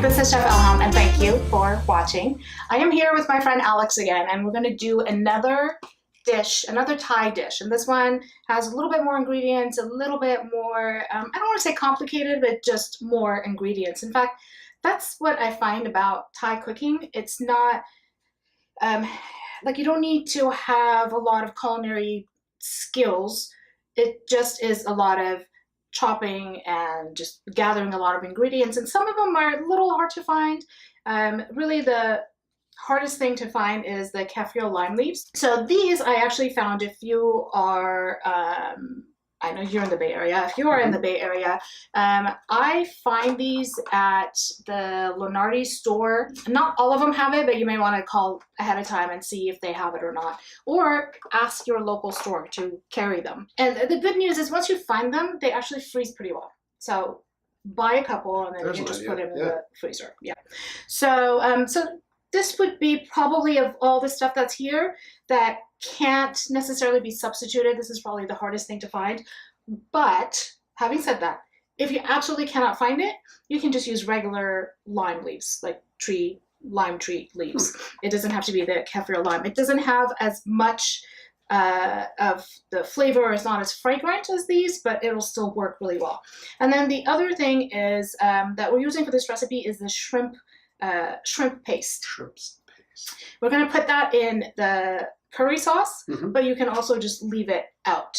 this is Chef Elham, and thank you for watching. I am here with my friend Alex again, and we're going to do another dish, another Thai dish. And this one has a little bit more ingredients, a little bit more, I don't want to say complicated, but just more ingredients. In fact, that's what I find about Thai cooking. It's not, like you don't need to have a lot of culinary skills. It just is a lot of chopping and just gathering a lot of ingredients, and some of them are a little hard to find. Really the hardest thing to find is the Kaffir lime leaves. So these I actually found if you are, I know you're in the Bay Area, if you are in the Bay Area, I find these at the Lunardi store. Not all of them have it, but you may want to call ahead of time and see if they have it or not. Or ask your local store to carry them. And the good news is once you find them, they actually freeze pretty well. So buy a couple and then you can just put them in the freezer. Yeah. So, so this would be probably of all the stuff that's here that can't necessarily be substituted. This is probably the hardest thing to find. But having said that, if you absolutely cannot find it, you can just use regular lime leaves, like lime tree leaves. It doesn't have to be the Kaffir lime. It doesn't have as much of the flavor, it's not as fragrant as these, but it'll still work really well. And then the other thing is that we're using for this recipe is the shrimp paste. We're going to put that in the curry sauce, but you can also just leave it out,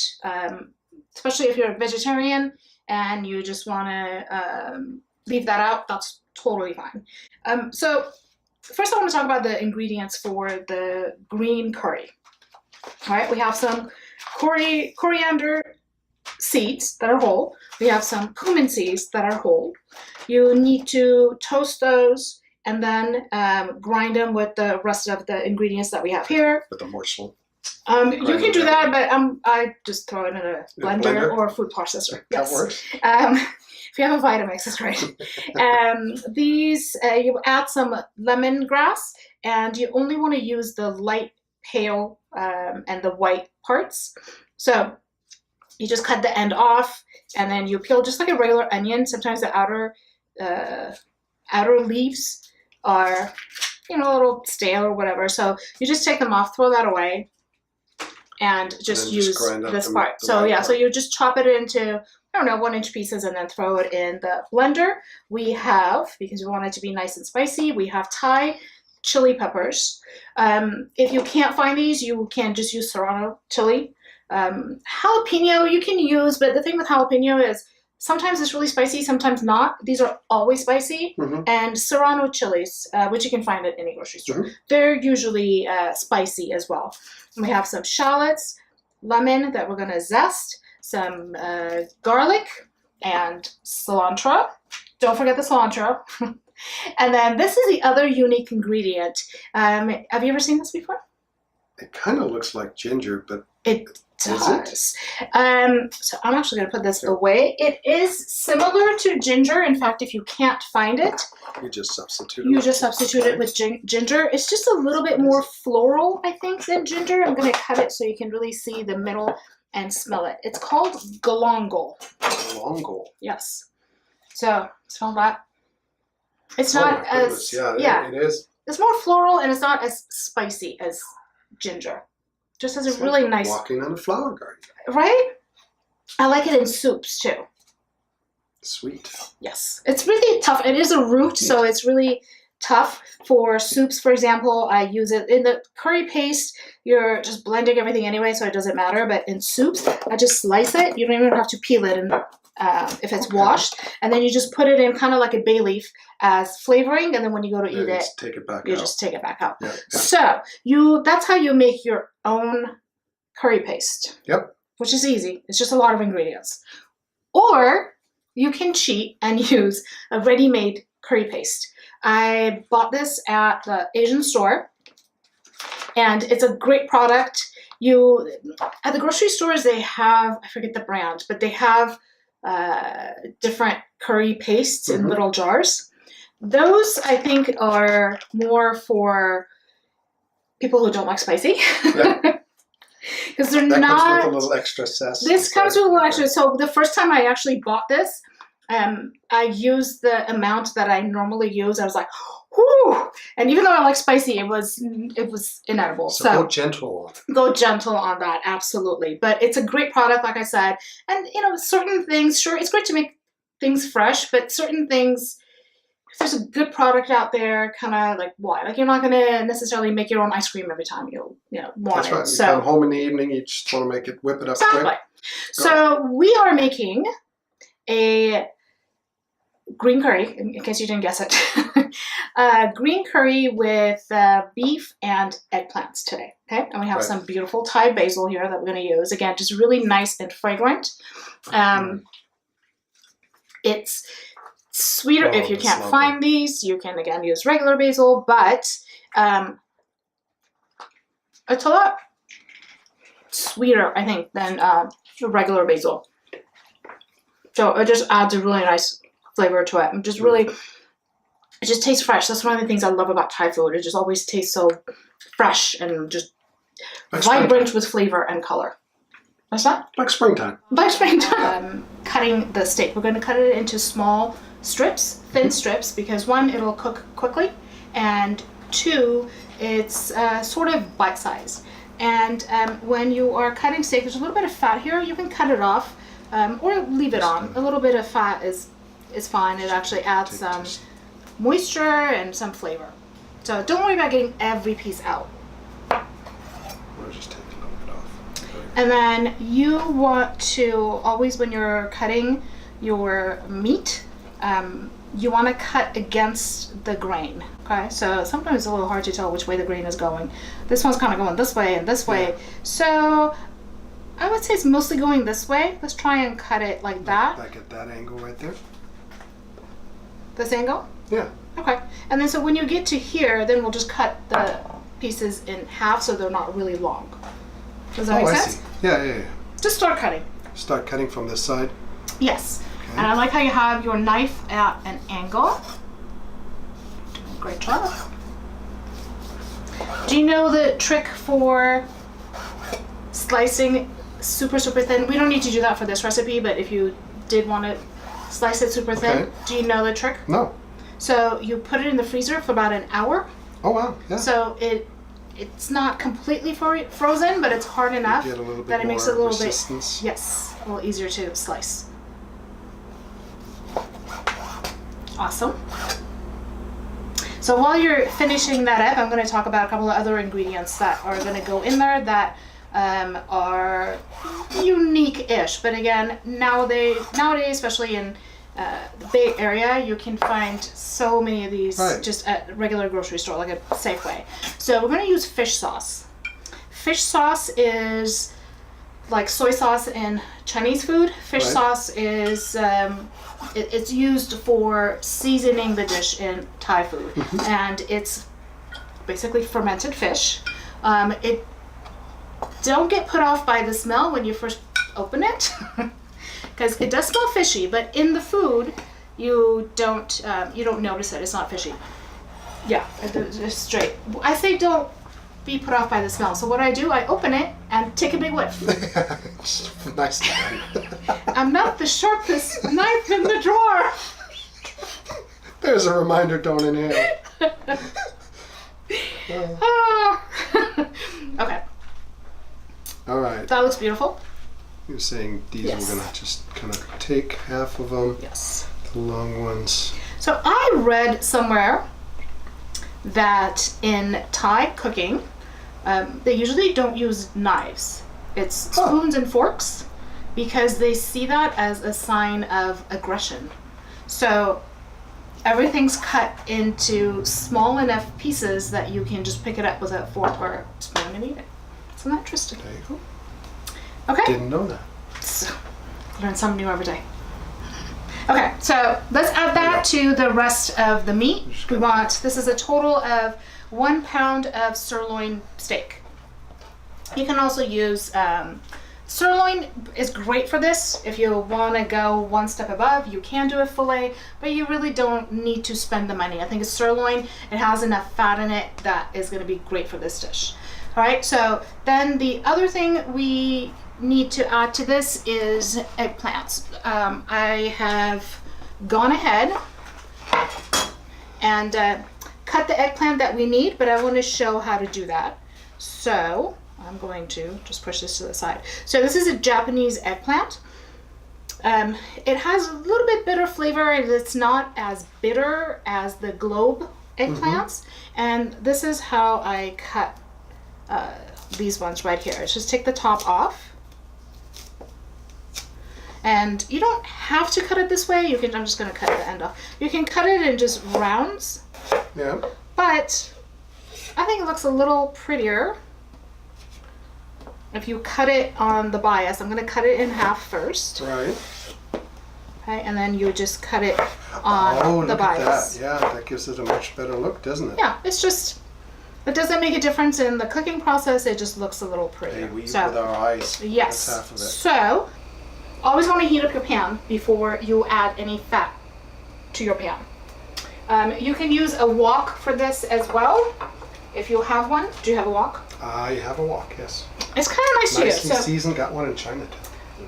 especially if you're a vegetarian and you just want to leave that out. That's totally fine. So first I want to talk about the ingredients for the green curry. All right, we have some coriander seeds that are whole. We have some cumin seeds that are whole. You need to toast those and then grind them with the rest of the ingredients that we have here. With a morsel. You can do that, but I just throw it in a blender or a food processor. Yes. That works. If you have a Vitamix, that's right. These, you add some lemongrass, and you only want to use the light pale and the white parts. So you just cut the end off, and then you peel just like a regular onion. Sometimes the outer leaves are, you know, a little stale or whatever. So you just take them off, throw that away, and just use this part. So yeah, so you just chop it into, I don't know, 1-inch pieces and then throw it in the blender. We have, because we want it to be nice and spicy, we have Thai chili peppers. If you can't find these, you can just use serrano chili. Jalapeno you can use, but the thing with jalapeno is sometimes it's really spicy, sometimes not. These are always spicy. And serrano chilies, which you can find at any grocery store, they're usually spicy as well. And we have some shallots, lemon that we're going to zest, some garlic, and cilantro. Don't forget the cilantro. And then this is the other unique ingredient. Have you ever seen this before? It kind of looks like ginger, but it does. So I'm actually going to put this away. It is similar to ginger. In fact, if you can't find it, you just substitute it with ginger. It's just a little bit more floral, I think, than ginger. I'm going to cut it so you can really see the middle and smell it. It's called galangal. Galangal. Yes. So smell that. It's not as it is. It's more floral and it's not as spicy as ginger. Just has a really nice. Walking on a flower garden. Right? I like it in soups too. Sweet. Yes. It's really tough. It is a root, so it's really tough for soups. For example, I use it in the curry paste. You're just blending everything anyway, so it doesn't matter. But in soups, I just slice it. You don't even have to peel it and if it's washed, and then you just put it in kind of like a bay leaf as flavoring, and then when you go to eat it, just take it back out. Yeah. So that's how you make your own curry paste. Yep. Which is easy. It's just a lot of ingredients. Or you can cheat and use a ready-made curry paste. I bought this at the Asian store, and it's a great product. At the grocery stores, they have, I forget the brand, but they have different curry pastes in little jars. Those, I think, are more for people who don't like spicy. Because they're not... comes with a little extra zest. This comes with a little extra. So the first time I actually bought this, I used the amount that I normally use. I was like, whoo! And even though I like spicy, it was inedible. So go gentle on it. Go gentle on that, absolutely. But it's a great product, like I said. And certain things, sure, it's great to make things fresh, but certain things, if there's a good product out there, kind of like why? Like you're not gonna necessarily make your own ice cream every time you want That's it. right. You So come home in the evening, you just want to make it, whip it up exactly. quick. So we are making a green curry, in case you didn't guess it. Green curry with beef and eggplants today. Okay, and we have some beautiful Thai basil here that we're going to use. Again, just really nice and fragrant. It's sweeter if you can't find these. You can again use regular basil, but it's a lot sweeter, I think, than regular basil. So it just adds a really nice flavor to it. And just really, it just tastes fresh. That's one of the things I love about Thai food. It just always tastes so fresh and just vibrant with flavor and color. What's that? Like springtime. Like springtime. Cutting the steak. We're going to cut it into small strips, thin strips, because one, it'll cook quickly, and two, it's sort of bite-sized. And when you are cutting steak, there's a little bit of fat here. You can cut it off or leave it on. A little bit of fat is fine. It actually adds some moisture and some flavor. So don't worry about getting every piece out. Or just take a little bit off. And then you want to always, when you're cutting your meat, you want to cut against the grain. Okay, so sometimes it's a little hard to tell which way the grain is going. This one's kind of going this way and this way. So I would say it's mostly going this way. Let's try and cut it like that. Like at that angle right there? This angle? Yeah. Okay. And then so when you get to here, then we'll just cut the pieces in half so they're not really long. Does that make sense? I see. Yeah. Just start cutting. Start cutting from this side? Yes. Okay. And I like how you have your knife at an angle. Great job. Do you know the trick for slicing super thin? We don't need to do that for this recipe, but if you did want to slice it super thin, do you know the trick? No. So you put it in the freezer for about an hour. Oh wow, yeah. So it's not completely frozen, but it's hard enough that it makes it a little resistance. bit, yes, a little easier to slice. Awesome. So while you're finishing that up, I'm going to talk about a couple of other ingredients that are going to go in there that are unique-ish. But again, nowadays, especially in the Bay Area, you can find so many of these just at a regular grocery store, like a Safeway. So we're going to use fish sauce. Fish sauce is like soy sauce in Chinese food. Fish sauce is it's used for seasoning the dish in Thai food, and it's basically fermented fish. It don't get put off by the smell when you first open it, because it does smell fishy, but in the food you don't notice it. It's not fishy. Yeah, it's straight. I say don't be put off by the smell. So what I do, I open it and take a big whiff. Nice. I'm not the sharpest knife in the drawer. There's a reminder, don't inhale. Okay. All right. That looks beautiful. You're saying these we're going to just kind of take half of them. Yes. The long ones. So I read somewhere that in Thai cooking, they usually don't use knives. It's spoons and forks, because they see that as a sign of aggression. So everything's cut into small enough pieces that you can just pick it up with a fork or spoon and eat it. Isn't that interesting? There you go. Okay. Didn't know that. So, learn something new every day. Okay, so let's add that to the rest of the meat. This is a total of 1 pound of sirloin steak. You can also use, sirloin is great for this. If you want to go one step above, you can do a fillet, but you really don't need to spend the money. I think a sirloin, it has enough fat in it that is going to be great for this dish. All right, so then the other thing we need to add to this is eggplants. I have gone ahead and cut the eggplant that we need, but I want to show how to do that. So I'm going to just push this to the side. So this is a Japanese eggplant. It has a little bit bitter flavor, and it's not as bitter as the globe eggplants. And this is how I cut these ones right here. It's just take the top off. And you don't have to cut it this way. You can, I'm just going to cut the end off. You can cut it in just rounds. Yeah. But I think it looks a little prettier if you cut it on the bias. I'm going to cut it in half first. Right. Okay, and then you just cut it on the bias. At that. Yeah, that gives it a much better look, doesn't it? Yeah, it's just, it doesn't make a difference in the cooking process. It just looks a little prettier. Hey, we eat with our eyes. Yes. That's half of it. So, always want to heat up your pan before you add any fat to your pan. You can use a wok for this as well, if you have one. Do you have a wok? I have a wok, yes. It's kind of nice to use. Nicely seasoned. Got one in Chinatown.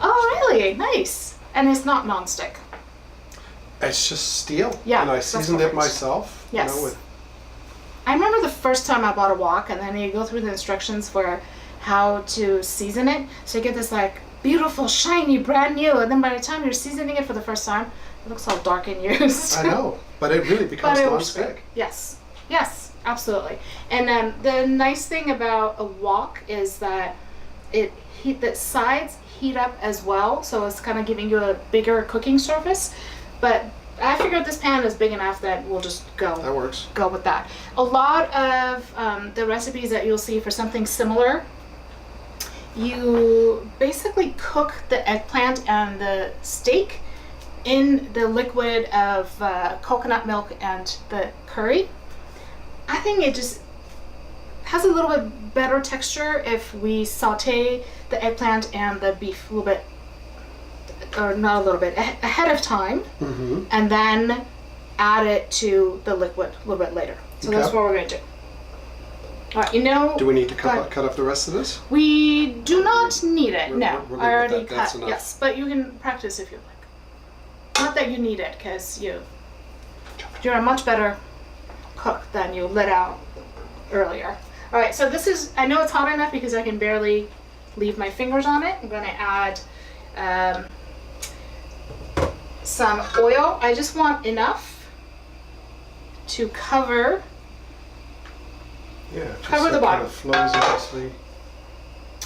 Oh, really? Nice. And it's not non-stick. It's just steel. Yeah, And I that's seasoned perfect. it myself. Yes. You know, with I remember the first time I bought a wok, and then you go through the instructions for how to season it. So you get this like beautiful, shiny, brand new, and then by the time you're seasoning it for the first time, it looks all dark and used. I know, but it really becomes But it works non-stick. Yes, yes, absolutely. And the nice thing about a wok is that the sides heat up as well, so it's kind of giving you a bigger cooking surface. But I figured this pan is big enough that we'll just That works. go with that. A lot of the recipes that you'll see for something similar, you basically cook the eggplant and the steak in the liquid of coconut milk and the curry. I think it just has a little bit better texture if we saute the eggplant and the beef a little bit, or not a little bit, ahead of time, and then add it to the liquid a little bit later. So that's what we're going to do. All right, you know. Do we need to cut off the rest of this? We do not need it. No, we're good I already with that. That's cut. enough. Yes, but you can practice if you like. Not that you need it, because you're a much better cook than you let out earlier. All right, so this is, I know it's hot enough because I can barely leave my fingers on it. I'm going to add some oil. I just want enough to cover Cover the bottom. Kind of flows nicely.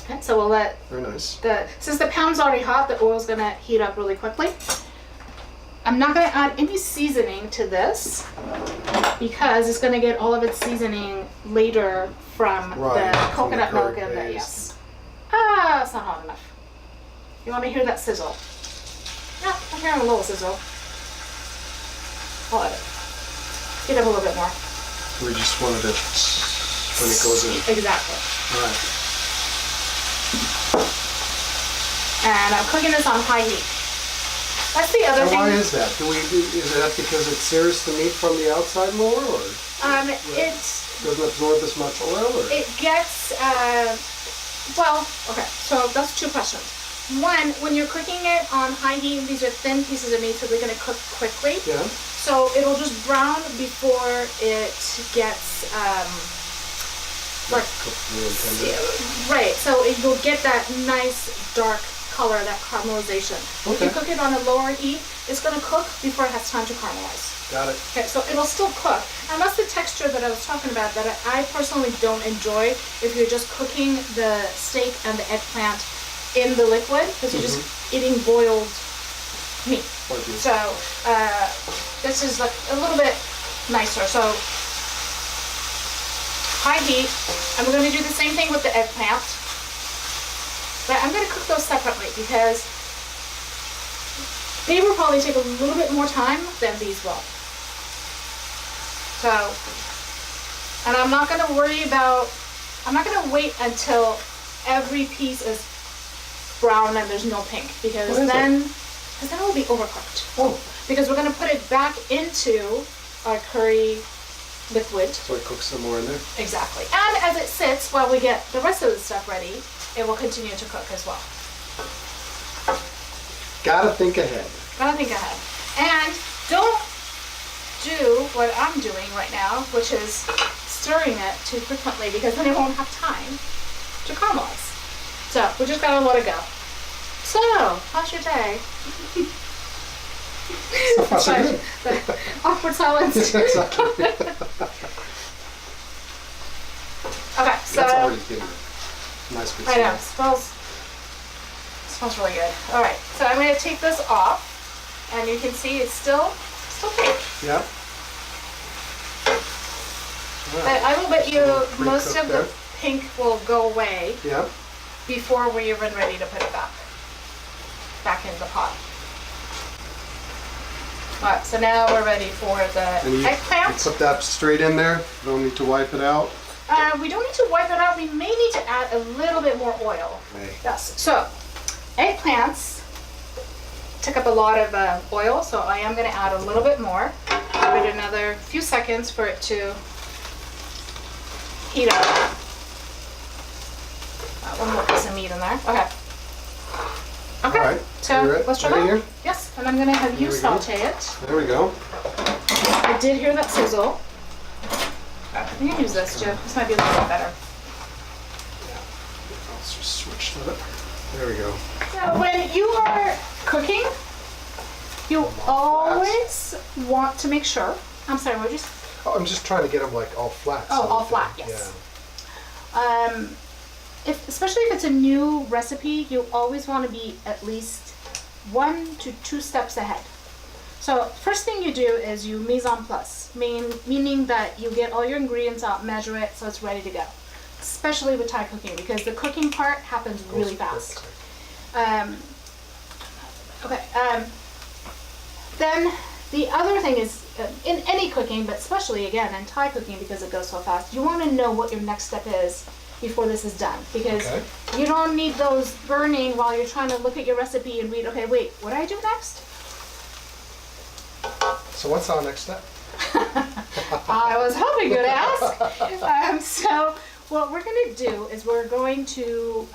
Okay, so we'll let Very nice. since the pan's already hot, the oil's gonna heat up really quickly. I'm not gonna add any seasoning to this because it's gonna get all of its seasoning later from the coconut from the milk and curry the, paste. yes. It's not hot enough. You want to hear that sizzle? Yeah, I'm hearing a little sizzle. I'll add it. Heat up a little bit more. We just wanted it when it goes in. Exactly. All right. And I'm cooking this on high heat. That's the other And thing. why is that? Is that because it sears the meat from the outside more, or It doesn't absorb as much oil? Or? it gets well, okay. So that's two questions. One, when you're cooking it on high heat, these are thin pieces of meat, so they're going to cook quickly. Yeah. So it'll just brown before it gets like Cooked real tender. right. So you'll get that nice dark color, that caramelization. If Okay. you cook it on a lower heat, it's going to cook before it has time to caramelize. Got it. Okay, so it'll still cook. And that's the texture that I was talking about that I personally don't enjoy if you're just cooking the steak and the eggplant in the liquid, because you're just eating boiled meat. So this is like a little bit nicer. So high heat, and we're going to do the same thing with the eggplant. But I'm going to cook those separately because they will probably take a little bit more time than these will. So, and I'm not going to worry about, I'm not going to wait until every piece is brown and there's no pink, because then it will be overcooked. Oh. Because we're going to put it back into our curry liquid. So it cooks some more in there? Exactly. And as it sits while we get the rest of the stuff ready, it will continue to cook as well. Gotta think ahead. Gotta think ahead. And don't do what I'm doing right now, which is stirring it too frequently because then it won't have time to caramelize. So we just gotta let it go. So, how's your day? So far, so good. The awkward silence. Exactly. Okay, so That's already good. Nice good I know, smell. smells really good. All right, so I'm going to take this off, and you can see it's still pink. Yeah. But I will bet you Pretty most cooked of there. the pink will go away Yeah. before we're even ready to put it back in the pot. All right, so now we're ready for the And you eggplant. put that straight in there. You don't need to wipe it out. We don't need to wipe it out. We may need to add a little bit more oil. Okay. Yes. So, eggplants took up a lot of oil, so I am going to add a little bit more. Give it another few seconds for it to heat up. One more piece of meat in there. Okay. Okay. All right. So You're let's try ready that. here? Yes, and I'm going to have you There we go. saute it. There we go. I did hear that sizzle. You can use this, Jim. This might be a little bit better. I'll just switch that. There we go. So when you are cooking, you always want to make sure. I'm sorry, what did you say? Oh, I'm just trying to get them like all flat. Oh, so all that flat, they- yes. Especially if it's a new recipe, you always want to be at least 1 to 2 steps ahead. So first thing you do is you mise en place, meaning that you get all your ingredients out, measure it, so it's ready to go. Especially with Thai cooking, because the cooking part happens really fast. Then the other thing is, in any cooking, but especially again in Thai cooking because it goes so fast, you want to know what your next step is before this is done. Because you don't need those burning while you're trying to look at your recipe and read, okay, wait, what do I do next? So what's our next step? I was hoping you'd ask. So what we're going to do is we're going to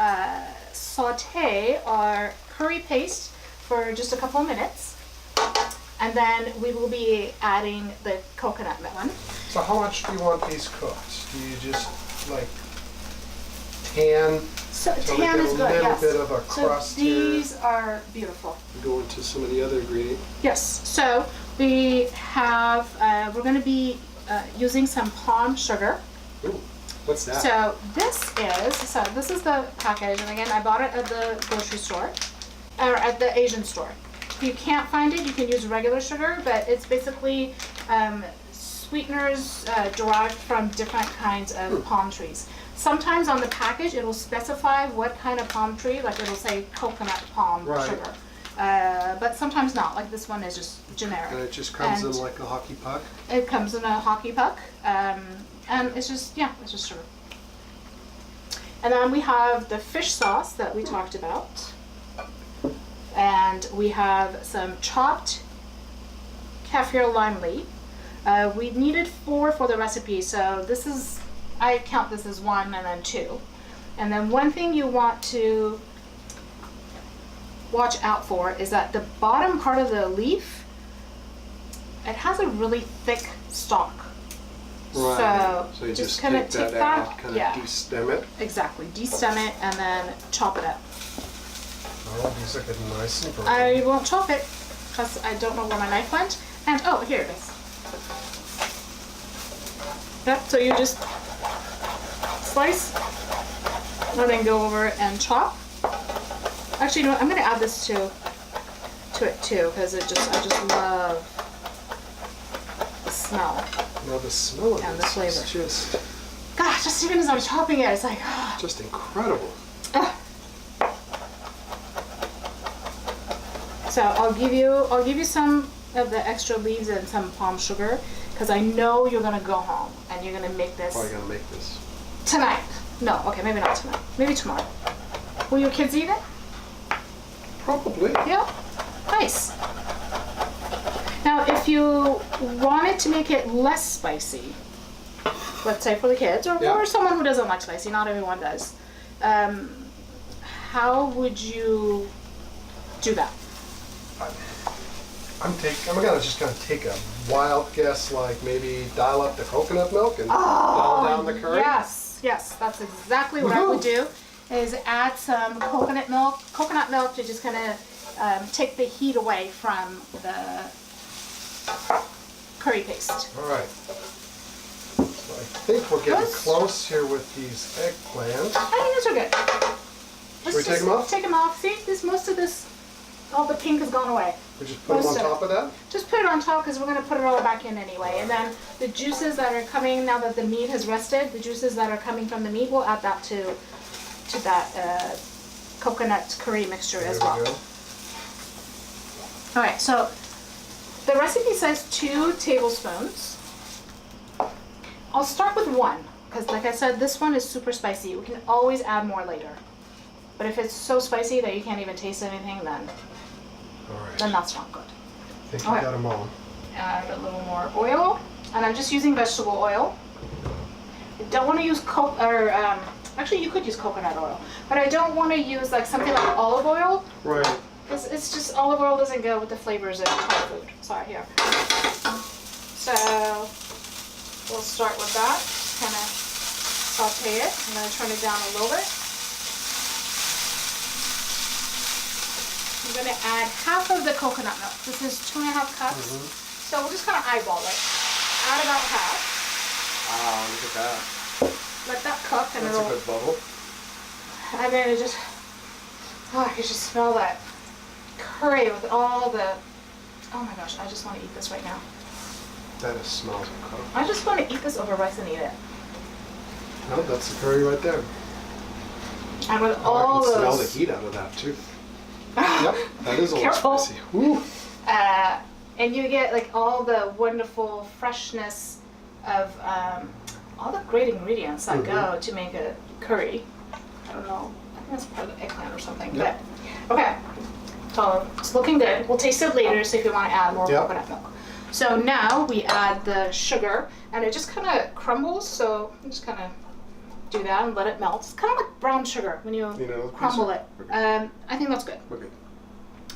saute our curry paste for just a couple of minutes. And then we will be adding the coconut melon. So how much do you want these cooked? Do you just like tan? So So tan we is get a good, little yes. bit of a crust so these are beautiful. Go into some of the other ingredients. Yes. So we have, we're going to be using some palm sugar. Ooh, what's that? So this is the package, and again, I bought it at the grocery store, or at the Asian store. If you can't find it, you can use regular sugar, but it's basically sweeteners derived from different kinds of palm trees. Sometimes on the package, it'll specify what kind of palm tree, like it'll say coconut palm sugar. But sometimes not, like this one is just generic. And it just comes in like a hockey puck? It comes in a hockey puck, and it's just, yeah, it's just sugar. And then we have the fish sauce that we talked about. And we have some chopped Kaffir lime leaf. We needed 4 for the recipe, so this is, I count this as 1 and then 2. And then one thing you want to watch out for is that the bottom part of the leaf, it has a really thick stalk. Right. So you just just kind of take take that out, that, kind of yeah. de-stem it. Exactly, de-stem it and then chop it up. Oh, these are getting nice and brown. I won't chop it because I don't know where my knife went. And oh, here it is. Yep, so you just slice and then go over and chop. Actually, you know what? I'm going to add this to it too because I just love the smell. Now the smell of And the this flavor. is just Gosh, just even as I'm chopping it, it's like, oh. just incredible. So I'll give you some of the extra leaves and some palm sugar because I know you're gonna go home and you're gonna make this Probably gonna make this. tonight. No, okay, maybe not tonight. Maybe tomorrow. Will your kids eat it? Probably. Yeah. Nice. Now, if you wanted to make it less spicy, let's say for the kids or for someone who doesn't like spicy, not everyone does. How would you do that? I'm gonna just take a wild guess, like maybe dial up the coconut milk and dial down the curry. Yes, that's exactly what I would do. Is add some coconut milk. Coconut milk to just kind of take the heat away from the curry paste. All right. So I think we're getting close here with these eggplants. I think those are good. Should we take them off? Take them off. See, most of this, all the pink has gone away. We just put them on top of that? Just put it on top because we're going to put it all back in anyway. And then the juices that are coming, now that the meat has rested, the juices that are coming from the meat, we'll add that to that coconut curry mixture as well. All right, so the recipe says 2 tablespoons. I'll start with 1 because like I said, this one is super spicy. We can always add more later. But if it's so spicy that you can't even taste anything, then that's not good. I think you got them all. Add a little more oil, and I'm just using vegetable oil. I don't want to use actually you could use coconut oil, but I don't want to use like something like olive oil. Right. It's just olive oil doesn't go with the flavors of Thai food. Sorry, here. So we'll start with that. Just kind of saute it. I'm going to turn it down a little bit. I'm going to add half of the coconut milk. This is 2.5 cups. So we'll just kind of eyeball it. Add about half. Wow, look at that. Let that cook and That's a good bubble. And then it just, I can just smell that curry with all the, oh my gosh, I just want to eat this right now. That smells incredible. I just want to eat this over rice and eat it. No, that's the curry right there. And with all I can smell those, the heat out of that too. Yep, that is a little Careful. spicy. Woo. and you get like all the wonderful freshness of all the great ingredients that go to make a curry. I don't know, I think that's part of the eggplant or something. Yep. But okay, so it's looking good. We'll taste it later, see if we want to add more coconut milk. So now we add the sugar, and it just kind of crumbles. So I'm just kind of do that and let it melt. It's kind of like brown sugar when you crumble it. Okay. I think that's good. Okay.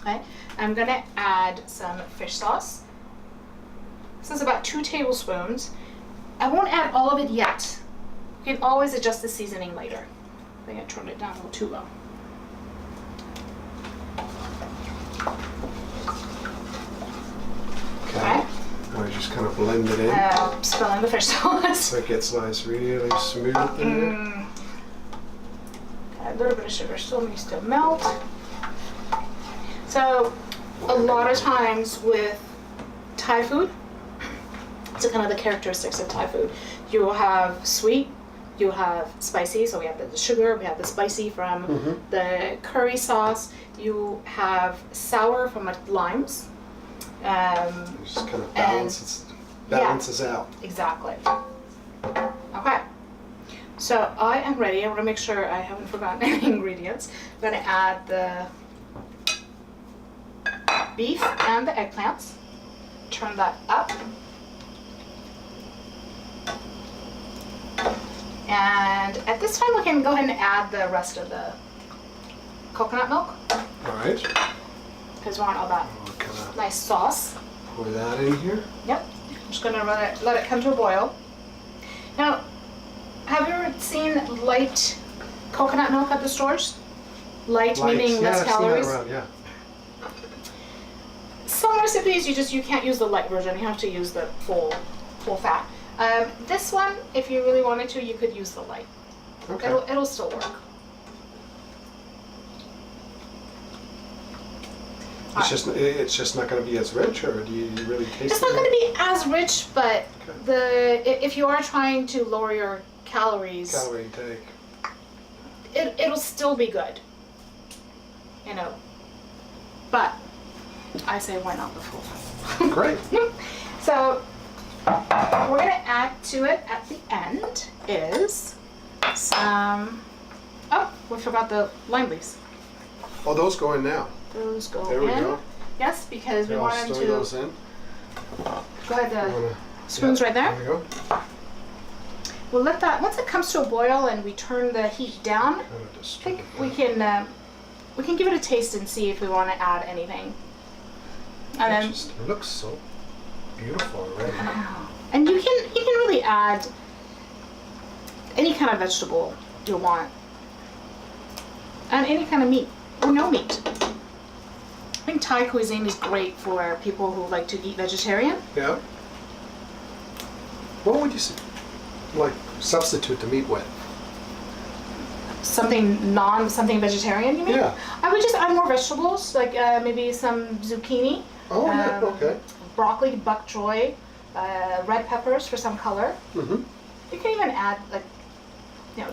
Okay, I'm gonna add some fish sauce. This is about 2 tablespoons. I won't add all of it yet. You can always adjust the seasoning later. I think I turned it down a little too low. Okay. Now you just kind of blend it in. Spilling the fish sauce. So it gets nice, really smooth in there. A little bit of sugar still needs to melt. So a lot of times with Thai food, it's kind of the characteristics of Thai food. You will have sweet, you have spicy, so we have the sugar, we have the spicy from the curry sauce, you have sour from limes. It just kind of balances out. Exactly. Okay. So I am ready. I want to make sure I haven't forgotten any ingredients. I'm going to add the beef and the eggplants. Turn that up. And at this time we can go ahead and add the rest of the coconut milk. All right. Because we want all that nice sauce. Pour that in here. Yep. I'm just going to let it come to a boil. Now, have you ever seen light coconut milk at the stores? Light meaning less calories? I've seen that around, yeah. Some recipes you can't use the light version. You have to use the full fat. This one, if you really wanted to, you could use the light. Okay. It'll still work. It's just not going to be as rich, or do you really taste it? It's not going to be as rich, but if you are trying to lower your calorie intake, it'll still be good. You know, but I say why not the full fat? Great. So we're going to add to it at the end is some. Oh, we forgot the lime leaves. Oh, those go in now. Those go in. There we go. Yes, because we want them to. Those in. Go ahead, the spoon's right there. There we go. We'll let that, once it comes to a boil and we turn the heat down, I think we can give it a taste and see if we want to add anything. And It looks so beautiful already. And you can really add any kind of vegetable you want, and any kind of meat or no meat. I think Thai cuisine is great for people who like to eat vegetarian. Yeah. What would you like substitute the meat with? Something vegetarian, you mean? Yeah. I would just add more vegetables, like maybe some zucchini. Oh yeah. Okay. Broccoli, bok choy, red peppers for some color. Mm-hmm. You can even add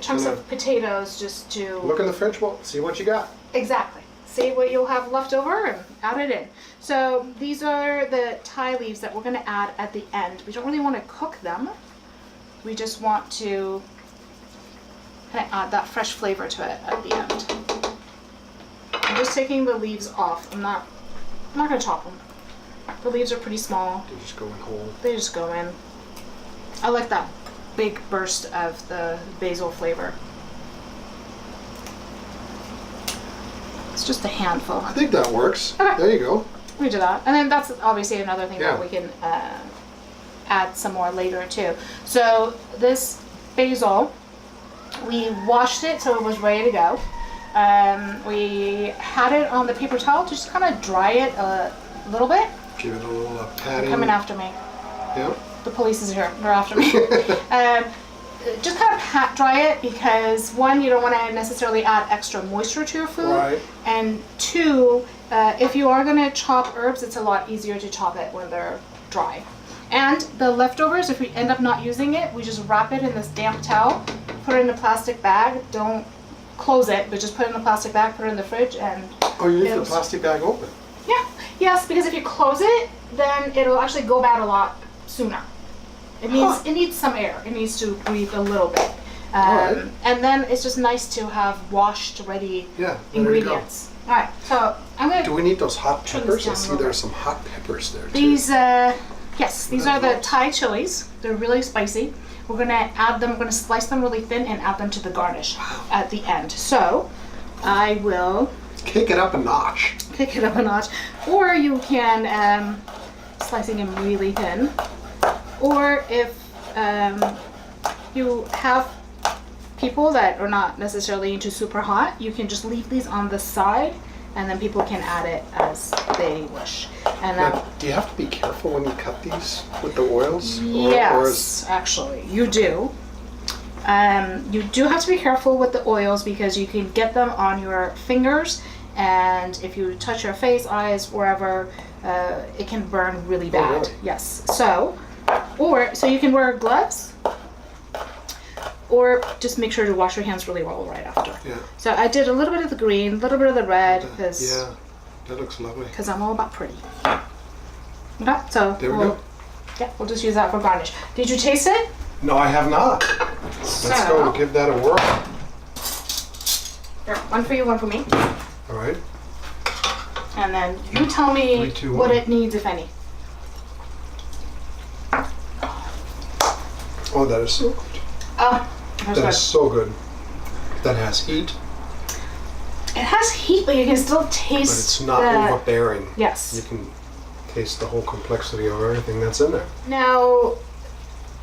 chunks of potatoes just to look in the French bowl. See what you got. Exactly. See what you'll have left over and add it in. So these are the Thai leaves that we're going to add at the end. We don't really want to cook them. We just want to kind of add that fresh flavor to it at the end. I'm just taking the leaves off. I'm not going to chop them. The leaves are pretty small. They just go in whole. They just go in. I like that big burst of the basil flavor. It's just a handful. I think that works. Okay. There you go. We do that. And then that's obviously another thing Yeah. that we can add some more later too. So this basil, we washed it so it was ready to go. We had it on the paper towel to just kind of dry it a little bit. Give it a little They're patting. coming after me. Yeah. The police is here. They're after me. Just kind of pat dry it because one, you don't want to necessarily add extra moisture to your food. Right. And two, if you are going to chop herbs, it's a lot easier to chop it when they're dry. And the leftovers, if we end up not using it, we just wrap it in this damp towel, put it in a plastic bag. Don't close it, but just put it in a plastic bag, put it in the fridge, and Oh, you leave the plastic bag open. yeah, yes, because if you close it, then it'll actually go bad a lot sooner. It needs some air. It needs to breathe a little bit. Alright. And then it's just nice to have washed, ready Yeah. There you go. ingredients. All right, so I'm gonna Do we need those hot Turn this peppers? I down a see little there's bit. some hot peppers there too. These, yes, these are the Nice. Thai chilies. They're really spicy. We're gonna add them. We're gonna slice them really thin and add them to the garnish at the end. So I will Kick it up a notch. pick it up a notch, or you can slicing them really thin, or if you have people that are not necessarily into super hot, you can just leave these on the side and then people can add it as they wish. And Now, do you have to be careful when you cut these with the oils? yes, actually, you do. You do have to be careful with the oils because you can get them on your fingers, and if you touch your face, eyes, wherever, it can burn really bad. really? Yes. So you can wear gloves, or just make sure to wash your hands really well right after. Yeah. So I did a little bit of the green, a little bit of the red, because Yeah, that looks lovely. I'm all about pretty. Okay, so There we go. Yeah, we'll just use that for garnish. Did you taste it? No, I have not. Let's go and give that a whirl. Here, one for you, one for me. All right. And then you tell me 3, 2, what 1. it needs, if any. Oh, that is so good. Oh, that's That good. is so good. That has heat, It has heat, but you can still but taste it's not the... overbearing. You Yes. can taste the whole complexity of everything that's in there. Now,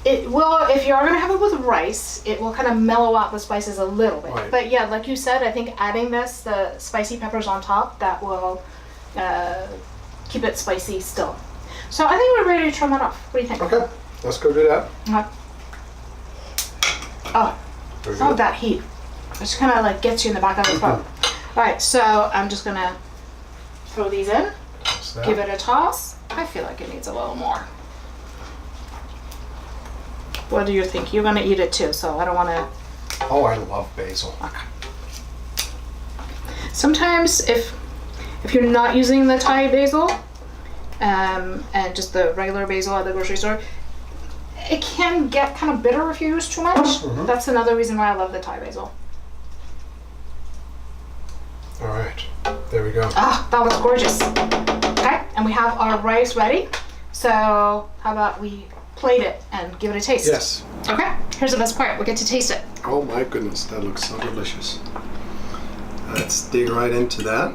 it will, if you are going to have it with rice, it will kind of mellow out the spices a little bit. Right. But yeah, like you said, I think adding the spicy peppers on top, that will keep it spicy still. So I think we're ready to trim it off. What do you think? Okay, let's go do that. Okay. Oh, Very oh, good. that heat. It just kind of like gets you in the back of the throat. All right, so I'm just going to throw these in, That's that. give it a toss. I feel like it needs a little more. What do you think? You're going to eat it too, so I don't want to... Oh, I love basil. Okay. Sometimes if you're not using the Thai basil, and just the regular basil at the grocery store, it can get kind of bitter if you use too much. Mhm. That's another reason why I love the Thai basil. All right, there we go. Ah, that was gorgeous. Okay, and we have our rice ready. So how about we plate it and give it a taste? Yes. Okay, here's the best part. We get to taste it. Oh my goodness, that looks so delicious. Let's dig right into that.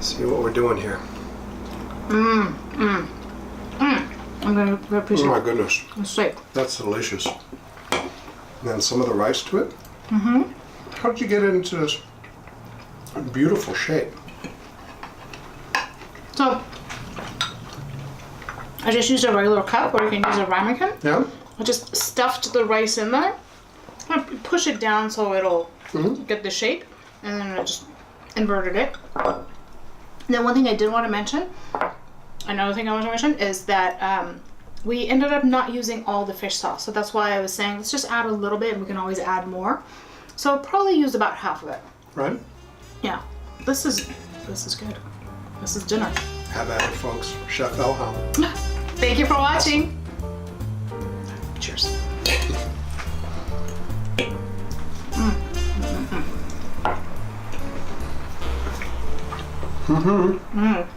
See what we're doing here. I'm gonna get a piece Oh my of goodness, the steak. that's delicious. And then some of the rice to it. How did you get it into this beautiful shape? So I just used a regular cup, or you can use a ramekin. Yeah? I just stuffed the rice in there. I push it down so it'll get the shape, and then I just inverted it. And then one thing I did want to mention, another thing I want to mention is that we ended up not using all the fish sauce. So that's why I was saying, let's just add a little bit and we can always add more. So I'll probably use about half of it. Right? Yeah, this is good. This is dinner. Have at it, folks. Chef Elham. Thank you for watching. Cheers. Mm.